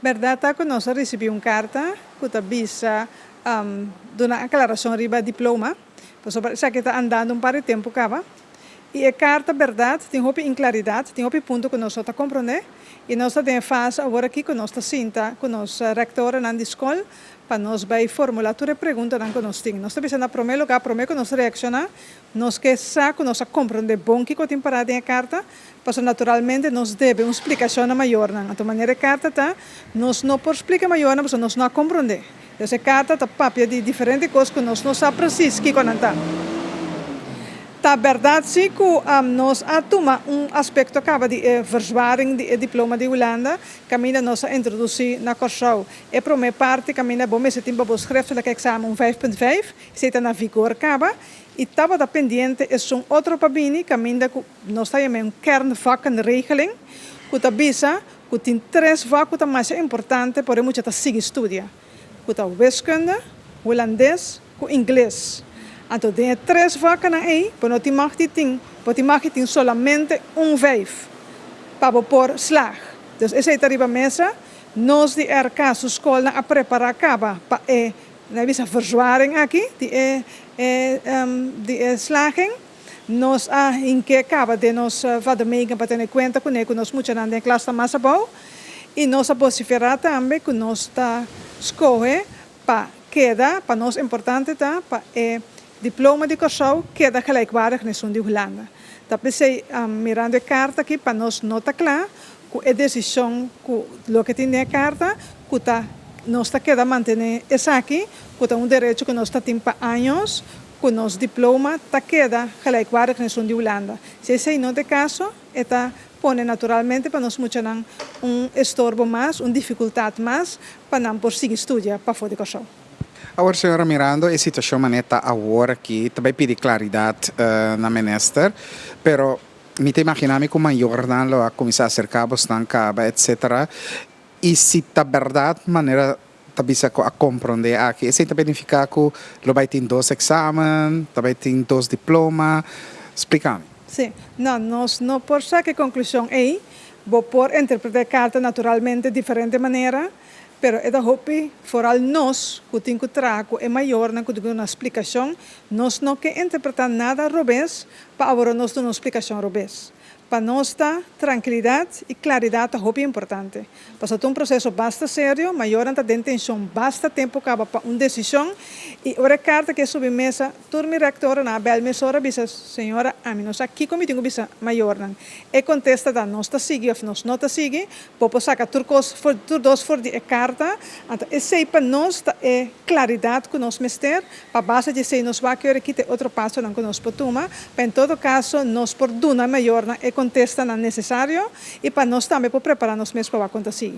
Verdade, tá que nós recebemos uma carta que avisa uma aclaração riba diploma, porque já que está andando um par de tempo acaba. E a carta, verdade, tem uma inclaridade, tem um ponto que nós estamos compreender. E nós temos fase agora aqui que nós estamos com nós rector na escola, para nós vai formular toda a pergunta que nós temos. Nós estamos na primeiro lugar, primeiro que nós reaccionar, nós que saco, nós compreender bom que tem parado em carta, porque naturalmente nós deve uma explicação maior. De maneira carta tá, nós não por explicar maior, porque nós não compreender. Essa carta tá papel de diferentes coisas que nós não sabemos precisamente que conta. Tá verdade sim que nós atoma aspecto acaba de verzwaring de diploma de Holanda, camina nós introduzir na curso. E para minha parte camina bom esse tempo bom schriftelijk examen 5.5, zit na vigor acaba. E estava da pendente é outro papini camina que nós temos um kernvakkenregeling, que tá bisa que tem três vakken que mais importante para muito tá seguir estudia. Que tá wiskunde, holandês, e inglês. Então, tem três vakken aí, para não ter solamente 5 para pôr slag. Então, essa é a mesa, nós de caso escola a preparar acaba para a verzwaring aqui, de slagen. Nós em que acaba de nós fazer meio para ter conta com que nós muito na classe mais bom e nós a possibilitar também que nós está escolher para queda para nós importante tá para diploma de curso queda gelijkwaardig na de Holanda. Dat pensei mirando a carta aqui para nós nota claro que a decisão que o que tem a carta que tá nós está queda manter essa aqui que tá direito que nós está tem para anos que nosso diploma está queda gelijkwaardig na de Holanda. Se esse não é caso, está põe naturalmente para nós muito estorbo mais, dificuldade mais para não por seguir estudar para fora de curso. Agora, senhora Miranda, a situação maneta agora aqui também pede claridade na minister, pero me te imaginami que o maior dan a começar a ser cabo, estancaba, etc. E se tá verdade, maneira também a compreender aqui, isso também significa que lo vai ter 2 examen, também tem 2 diploma, explica-me. Sim, não, nós não por saber conclusão aí, vou por interpretar a carta naturalmente de diferente maneira. Pero é da hopi, foral nós, que tem que trazer é maior na que uma explicação, nós não quer interpretar nada robês, para agora nós dar uma explicação robês. Para nós tá tranquilidade e claridade é hopi importante. Para ser processo bastante sério, maior anta de intenção, bastante tempo acaba para uma decisão e a carta que é submessa, turma rectora na bel mesora bisa senhora, a mim nós aqui como tenho bisa maior não. E contesta da nós tá sigue ou nós não tá sigue, popo saca turcos for de carta, então esse para nós tá é claridade que nós mester, para base de sei nós vai querer que outro passo não que nós potuma, para em todo caso nós por duna maior na contesta não necessário e para nós também para preparar nós mesmos para acontecer.